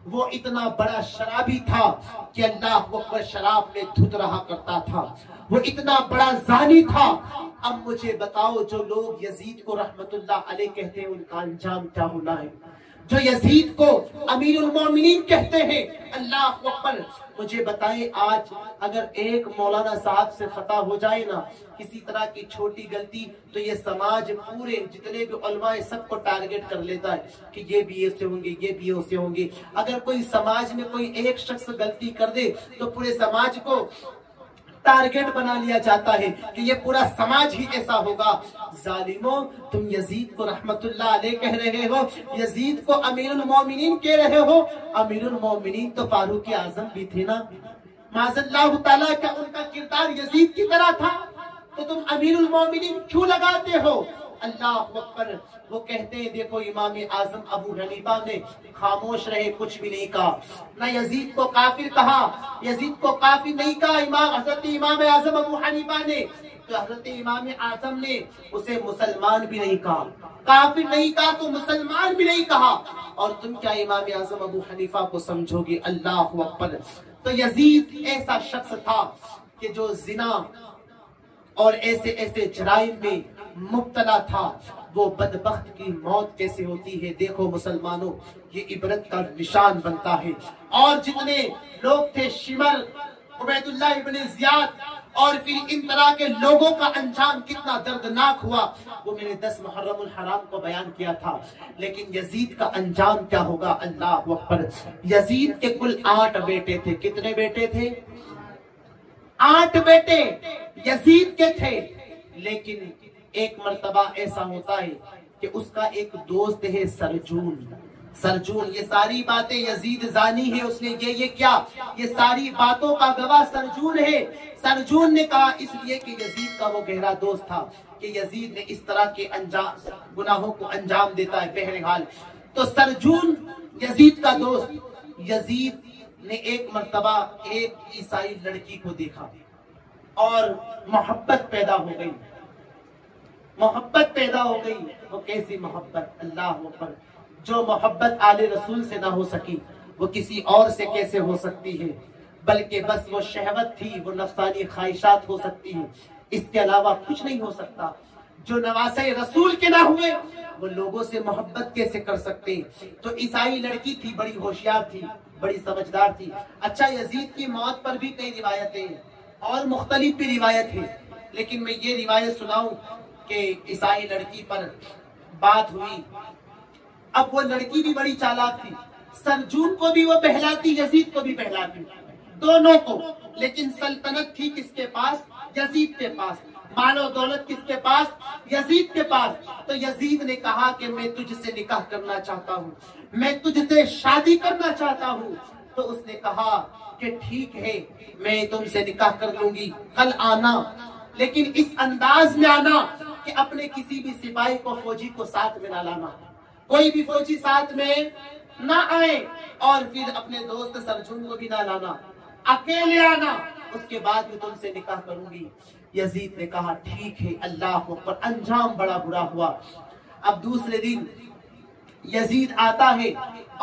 وہ اتنا بڑا شرابی تھا کہ اللہ اکبر شراب میں دھت رہا کرتا تھا، وہ اتنا بڑا زانی تھا۔ اب مجھے بتاؤ، جو لوگ یزید کو رحمت اللہ علیہ کہتے ہیں ان کا انجام کیا ہونا ہے؟ جو یزید کو امیر المومنین کہتے ہیں، اللہ اکبر، مجھے بتائیں آج اگر ایک مولانا صاحب سے خطا ہو جائے نا، کسی طرح کی چھوٹی غلطی، تو یہ سماج پورے جتنے بھی علماء سب کو ٹارگٹ کر لیتا ہے کہ یہ بھی ایسے ہوں گے، یہ بھی ایسے ہوں گے۔ اگر کوئی سماج میں کوئی ایک شخص غلطی کر دے تو پورے سماج کو ٹارگٹ بنا لیا جاتا ہے کہ یہ پورا سماج ہی ایسا ہوگا۔ ظالموں، تم یزید کو رحمت اللہ علیہ کہہ رہے ہو، یزید کو امیر المومنین کہہ رہے ہو۔ امیر المومنین تو فاروق اعظم بھی تھے نا، معاذ اللہ تعالیٰ کا ان کا کردار یزید کی طرح تھا، تو تم امیر المومنین کیوں لگاتے ہو؟ اللہ اکبر، وہ کہتے ہیں دیکھو امام اعظم ابو حنیفہ نے خاموش رہے، کچھ بھی نہیں کہا، نہ یزید کو کافر کہا، یزید کو کافر نہیں کہا حضرت امام اعظم ابو حنیفہ نے، تو حضرت امام اعظم نے اسے مسلمان بھی نہیں کہا، کافر نہیں کہا تو مسلمان بھی نہیں کہا، اور تم کیا امام اعظم ابو حنیفہ کو سمجھو گے؟ اللہ اکبر۔ تو یزید ایسا شخص تھا کہ جو زنا اور ایسے ایسے جرائم میں مبتلا تھا۔ وہ بدبخت کی موت کیسے ہوتی ہے؟ دیکھو مسلمانوں، یہ عبرت کا نشان بنتا ہے۔ اور جتنے لوگ تھے، شمر، عبید اللہ ابن زیاد، اور پھر ان طرح کے لوگوں کا انجام کتنا دردناک ہوا، وہ میں نے 10 محرم الحرام کو بیان کیا تھا۔ لیکن یزید کا انجام کیا ہوگا؟ اللہ اکبر۔ یزید کے کل 8 بیٹے تھے۔ کتنے بیٹے تھے؟ 8 بیٹے یزید کے تھے۔ لیکن ایک مرتبہ ایسا ہوتا ہے کہ اس کا ایک دوست ہے سرجون۔ سرجون، یہ ساری باتیں یزید زانی ہے، اس نے یہ کیا، یہ ساری باتوں کا گواہ سرجون ہے۔ سرجون نے کہا اس لیے کہ یزید کا وہ گہرا دوست تھا کہ یزید نے اس طرح کے گناہوں کو انجام دیتا ہے۔ بہرحال تو سرجون یزید کا دوست، یزید نے ایک مرتبہ ایک عیسائی لڑکی کو دیکھا اور محبت پیدا ہو گئی، محبت پیدا ہو گئی۔ وہ کیسی محبت؟ اللہ اکبر، جو محبت آل رسول سے نہ ہو سکی وہ کسی اور سے کیسے ہو سکتی ہے؟ بلکہ بس وہ شہوت تھی، وہ نفسانی خواہشات ہو سکتی ہیں، اس کے علاوہ کچھ نہیں ہو سکتا۔ جو نواسے رسول کے نہ ہوئے وہ لوگوں سے محبت کیسے کر سکتے ہیں؟ تو عیسائی لڑکی تھی، بڑی ہوشیار تھی، بڑی سمجھدار تھی۔ اچھا، یزید کی موت پر بھی کئی روایتیں اور مختلف بھی روایت ہے لیکن میں یہ روایت سناؤں کہ عیسائی لڑکی پر بات ہوئی. اب وہ لڑکی بھی بڑی چالاک تھی، سرجون کو بھی وہ بہلاتی، یزید کو بھی بہلاتی، دونوں کو. لیکن سلطنت تھی کس کے پاس؟ یزید کے پاس. مال و دولت کس کے پاس؟ یزید کے پاس. تو یزید نے کہا کہ میں تجھ سے نکاح کرنا چاہتا ہوں، میں تجھ سے شادی کرنا چاہتا ہوں. تو اس نے کہا کہ ٹھیک ہے، میں تم سے نکاح کر لوں گی، کل آنا، لیکن اس انداز میں آنا کہ اپنے کسی بھی سپاہی کو، فوجی کو ساتھ میں نہ لانا، کوئی بھی فوجی ساتھ میں نہ آئے، اور پھر اپنے دوست سرجون کو بھی نہ لانا، اکیلے آنا، اس کے بعد میں تم سے نکاح کروں گی. یزید نے کہا ٹھیک ہے. اللہ اکبر. انجام بڑا برا ہوا. اب دوسرے دن یزید آتا ہے،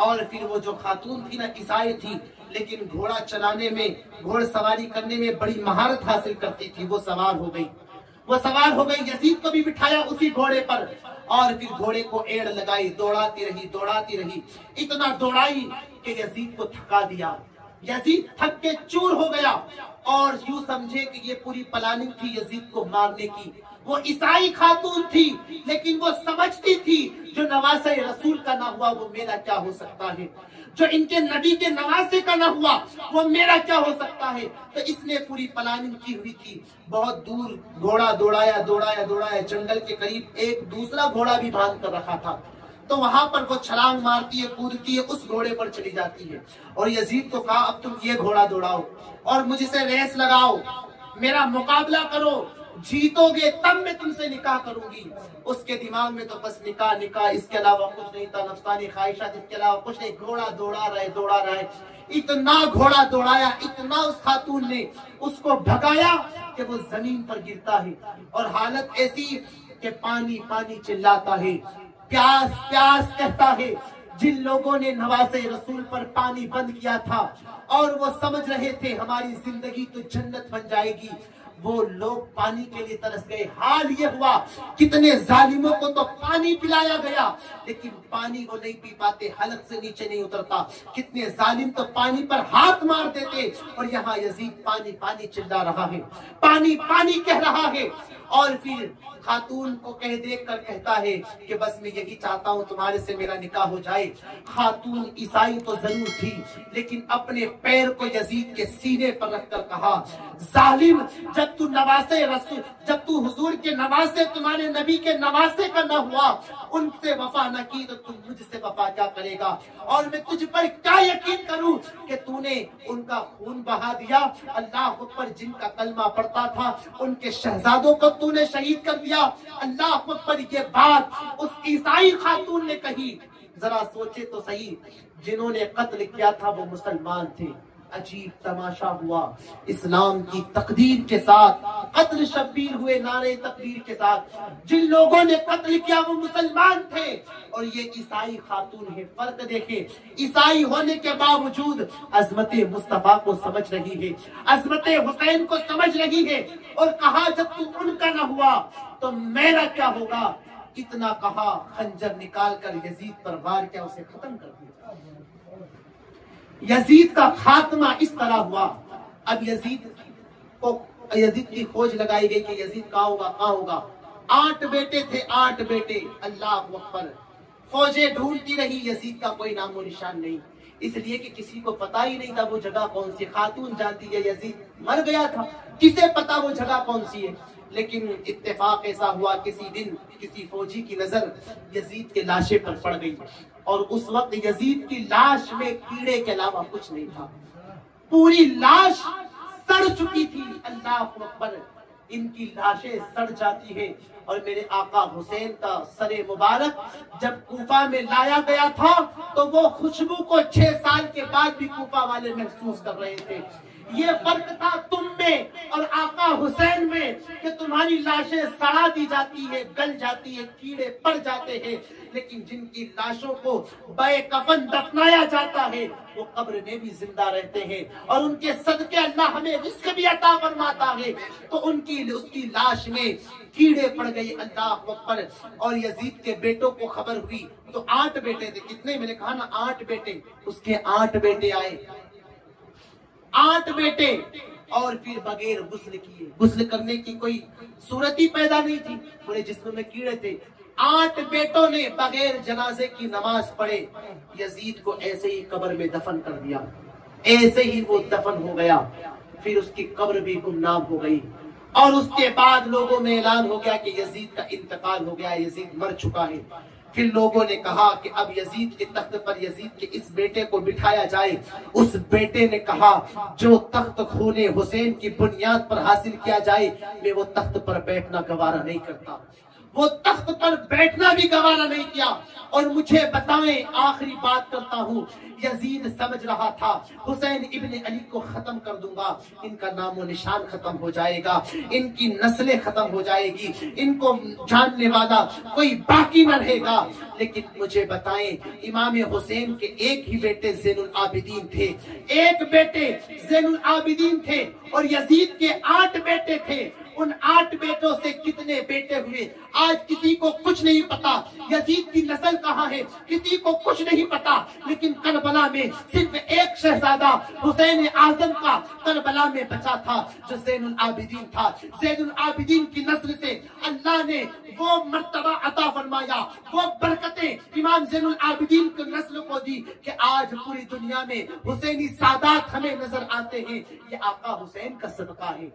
اور پھر وہ جو خاتون تھی نا، عیسائی تھی لیکن گھوڑا چلانے میں، گھوڑ سواری کرنے میں بڑی مہارت حاصل کرتی تھی، وہ سوار ہو گئی. یزید کو بھی بٹھایا اسی گھوڑے پر، اور پھر گھوڑے کو ایڑ لگائی، دوڑاتی رہی، اتنا دوڑائی کہ یزید کو تھکا دیا. یزید تھک کے چور ہو گیا، اور یوں سمجھے کہ یہ پوری پلاننگ تھی یزید کو مارنے کی. وہ عیسائی خاتون تھی لیکن وہ سمجھتی تھی جو نواسہ رسول کا نہ ہوا وہ میرا کیا ہو سکتا ہے، جو ان کے نبی کے نواسے کا نہ ہوا وہ میرا کیا ہو سکتا ہے. تو اس نے پوری پلاننگ کی ہوئی تھی. بہت دور گھوڑا دوڑایا، جنگل کے قریب ایک دوسرا گھوڑا بھی باندھ کر رکھا تھا. تو وہاں پر وہ چھلانگ مارتی ہے، کودتی ہے، اس گھوڑے پر چلی جاتی ہے. اور یزید کو کہا اب تم یہ گھوڑا دوڑاؤ اور مجھ سے ریس لگاؤ، میرا مقابلہ کرو، جیتو گے تب میں تم سے نکاح کروں گی. اس کے دماغ میں تو بس نکاح، اس کے علاوہ کچھ نہیں تھا، نفسانی خواہشات، اس کے علاوہ کچھ نہیں. گھوڑا دوڑا رہے، اتنا گھوڑا دوڑایا، اتنا اس خاتون نے اس کو بھگایا کہ وہ زمین پر گرتا ہے، اور حالت ایسی کہ پانی پانی چلاتا ہے، پیاس پیاس کہتا ہے. جن لوگوں نے نواسے رسول پر پانی بند کیا تھا اور وہ سمجھ رہے تھے ہماری زندگی تو جنت بن جائے گی، وہ لوگ پانی کے لیے ترس گئے. حال یہ ہوا کتنے ظالموں کو تو پانی پلایا گیا لیکن پانی کو نہیں پی پاتے، حلق سے نیچے نہیں اترتا. کتنے ظالم تو پانی پر ہاتھ مار دیتے، اور یہاں یزید پانی پانی چلا رہا ہے، پانی پانی کہہ رہا ہے. اور پھر خاتون کو دیکھ کر کہتا ہے کہ بس میں یہی چاہتا ہوں تمہارے سے میرا نکاح ہو جائے. خاتون عیسائی تو ضرور تھی لیکن اپنے پیر کو یزید کے سینے پر رکھ کر کہا ظالم، جب تو نواسے رسول، جب تو حضور کے نواسے، تمہارے نبی کے نواسے کا نہ ہوا، ان سے وفا نہ کی تو تم مجھ سے وفا کیا کرے گا؟ اور میں تجھ پر کیا یقین کروں کہ تو نے ان کا خون بہا دیا. اللہ اکبر. جن کا کلمہ پڑھتا تھا ان کے شہزادوں کو تو نے شہید کر دیا. اللہ اکبر. یہ بات اس عیسائی خاتون نے کہی. ذرا سوچے تو صحیح، جنہوں نے قتل کیا تھا وہ مسلمان تھے. عجیب تماشا ہوا. اسلام کی تقدیر کے ساتھ قتل شبیر ہوئے، نعرے تقدیر کے ساتھ. جن لوگوں نے قتل کیا وہ مسلمان تھے اور یہ عیسائی خاتون ہے. فرق دیکھیں، عیسائی ہونے کے باوجود عظمت مصطفیٰ کو سمجھ رہی ہے، عظمت حسین کو سمجھ رہی ہے، اور کہا جب تو ان کا نہ ہوا تو میرا کیا ہوگا. اتنا کہا، خنجر نکال کر یزید پر وار کیا، اسے ختم کر دیا. یزید کا خاتمہ اس طرح ہوا. اب یزید کی کھوج لگائی گئی کہ یزید کہاں ہوگا. 8 بیٹے تھے، 8 بیٹے. اللہ اکبر. فوجیں ڈھونڈتی رہی، یزید کا کوئی نام و نشان نہیں، اس لیے کہ کسی کو پتا ہی نہیں تھا وہ جگہ کون سی. خاتون جانتی ہے یزید مر گیا تھا، کسے پتا وہ جگہ کون سی ہے. لیکن اتفاق ایسا ہوا، کسی دن کسی فوجی کی نظر یزید کے لاشے پر پڑ گئی، اور اس وقت یزید کی لاش میں کیڑے کے علاوہ کچھ نہیں تھا. پوری لاش سڑ چکی تھی. اللہ اکبر. ان کی لاشیں سڑ جاتی ہے. اور میرے آقا حسین کا سر مبارک جب کوفہ میں لایا گیا تھا تو وہ خوشبو کو 6 سال کے بعد بھی کوفہ والے محسوس کر رہے تھے. یہ فرق تھا تم میں اور آقا حسین میں کہ تمہاری لاشیں سڑا دی جاتی ہے، گل جاتی ہے، کیڑے پڑ جاتے ہیں، لیکن جن کی لاشوں کو بے کفن دفنایا جاتا ہے وہ قبر میں بھی زندہ رہتے ہیں، اور ان کے صدقے اللہ ہمیں رزق بھی عطا فرماتا ہے. تو اس کی لاش میں کیڑے پڑ گئے. اللہ اکبر. اور یزید کے بیٹوں کو خبر ہوئی تو 8 بیٹے تھے. کتنے؟ میں نے کہا نا 8 بیٹے. اس کے 8 بیٹے آئے. 8 بیٹے اور پھر بغیر غسل کیے، غسل کرنے کی کوئی صورت ہی پیدا نہیں تھی، پورے جسم میں کیڑے تھے، 8 بیٹوں نے بغیر جنازے کی نماز پڑھے یزید کو ایسے ہی قبر میں دفن کر دیا، ایسے ہی وہ دفن ہو گیا، پھر اس کی قبر بھی گمنام ہو گئی، اور اس کے بعد لوگوں میں اعلان ہو گیا کہ یزید کا انتقال ہو گیا، یزید مر چکا ہے۔ پھر لوگوں نے کہا کہ اب یزید کے تخت پر یزید کے اس بیٹے کو بٹھایا جائے۔ اس بیٹے نے کہا جو تخت خون حسین کی بنیاد پر حاصل کیا جائے میں وہ تخت پر بیٹھنا گوارا نہیں کرتا، وہ تخت پر بیٹھنا بھی گوارا نہیں کیا۔ اور مجھے بتائیں، آخری بات کرتا ہوں، یزید سمجھ رہا تھا حسین ابن علی کو ختم کر دوں گا، ان کا نام و نشان ختم ہو جائے گا، ان کی نسلیں ختم ہو جائے گی، ان کو جاننے والا کوئی باقی نہ رہے گا۔ لیکن مجھے بتائیں، امام حسین کے ایک ہی بیٹے زین العابدین تھے، ایک بیٹے زین العابدین تھے، اور یزید کے 8 بیٹے تھے۔ ان 8 بیٹوں سے کتنے بیٹے ہوئے آج کسی کو کچھ نہیں پتا، یزید کی نسل کہاں ہے کسی کو کچھ نہیں پتا، لیکن کربلا میں صرف ایک شہزادہ حسین اعظم کا کربلا میں بچا تھا جو زین العابدین تھا۔ زین العابدین کی نسل سے اللہ نے وہ مرتبہ عطا فرمایا، وہ برکتیں امام زین العابدین کی نسل کو دی کہ آج پوری دنیا میں حسینی سادات ہمیں نظر آتے ہیں، یہ آقا حسین کا صدقہ ہے۔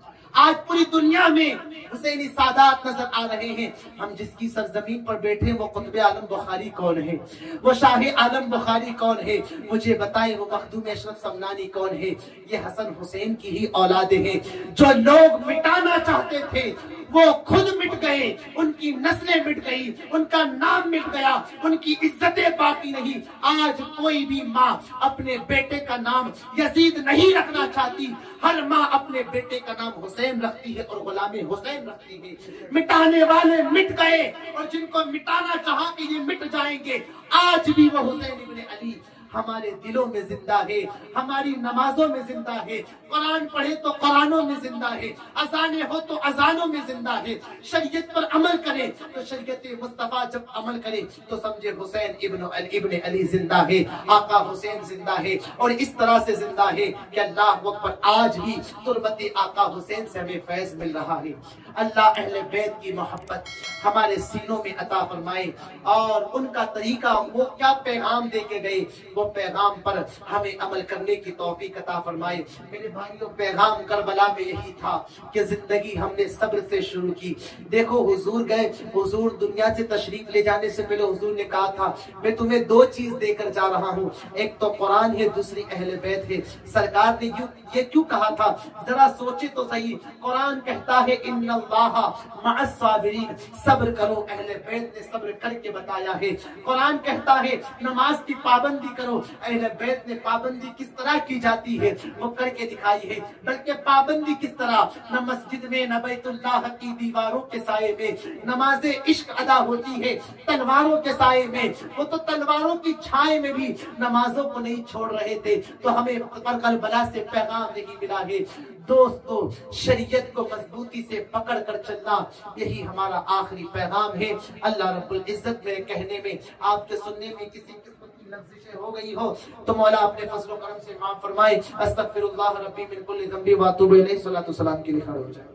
آج پوری دنیا میں حسینی سادات نظر آ رہے ہیں۔ ہم جس کی سرزمین پر بیٹھے وہ قطب عالم بخاری کون ہے، وہ شاہ عالم بخاری کون ہے، مجھے بتائیں وہ مخدوم اشرف سمنانی کون ہے؟ یہ حسن حسین کی ہی اولادیں ہیں۔ جو لوگ مٹانا چاہتے تھے وہ خود مٹ گئے، ان کی نسلیں مٹ گئی، ان کا نام مٹ گیا، ان کی عزتیں باقی نہیں۔ آج کوئی بھی ماں اپنے بیٹے کا نام یزید نہیں رکھنا چاہتی، ہر ماں اپنے بیٹے کا نام حسین رکھتی ہے اور غلام حسین رکھتی ہے۔ مٹانے والے مٹ گئے، اور جن کو مٹانا چاہا کہ یہ مٹ جائیں گے، آج بھی وہ حسین ابن علی ہمارے دلوں میں زندہ ہے، ہماری نمازوں میں زندہ ہے، قرآن پڑھے تو قرآنوں میں زندہ ہے، اذانیں ہو تو اذانوں میں زندہ ہے، شریعت پر عمل کرے تو شریعت مصطفیٰ جب عمل کرے تو سمجھے حسین ابن علی زندہ ہے، آقا حسین زندہ ہے، اور اس طرح سے زندہ ہے کہ اللہ اکبر آج بھی تربت آقا حسین سے ہمیں فیض مل رہا ہے۔ اللہ اہل بیت کی محبت ہمارے سینوں میں عطا فرمائے، اور ان کا طریقہ وہ کیا پیغام دے کے گئے وہ پیغام پر ہمیں عمل کرنے کی توفیق عطا فرمائے۔ میرے بھائیوں، پیغام کربلا میں یہی تھا کہ زندگی ہم نے صبر سے شروع کی۔ دیکھو حضور گئے، حضور دنیا سے تشریف لے جانے سے پہلے حضور نے کہا تھا میں تمہیں 2 چیز دے کر جا رہا ہوں، ایک تو قرآن ہے، دوسری اہل بیت ہے۔ سرکار نے یہ کیوں کہا تھا؟ ذرا سوچے تو صحیح، قرآن کہتا ہے ان اللہ مع الصابرین، صبر کرو، اہل بیت نے صبر کر کے بتایا ہے۔ قرآن کہتا ہے نماز کی پابندی کرو، اہل بیت نے پابندی کس طرح کی جاتی ہے وہ کر کے دکھائی ہے، بلکہ پابندی کس طرح، نہ مسجد میں نہ بیت اللہ کی دیواروں کے سائے میں نماز عشق ادا ہوتی ہے تلواروں کے سائے میں، وہ تو تلواروں کی چھائے میں بھی نمازوں کو نہیں چھوڑ رہے تھے۔ تو ہمیں کربلا سے پیغام نہیں ملا ہے دوستو، شریعت کو مضبوطی سے پکڑ کر چلنا، یہی ہمارا آخری پیغام ہے۔ اللہ رب العزت میرے کہنے میں، آپ کے سننے میں کسی قسم کی لفظیں ہو گئی ہو تو مولا اپنے فضل و کرم سے معاف فرمائے۔ استغفر اللہ ربی من کل ذنب و اتوب الیہ، صلاۃ و سلام کے لیے کھڑے ہو جائے۔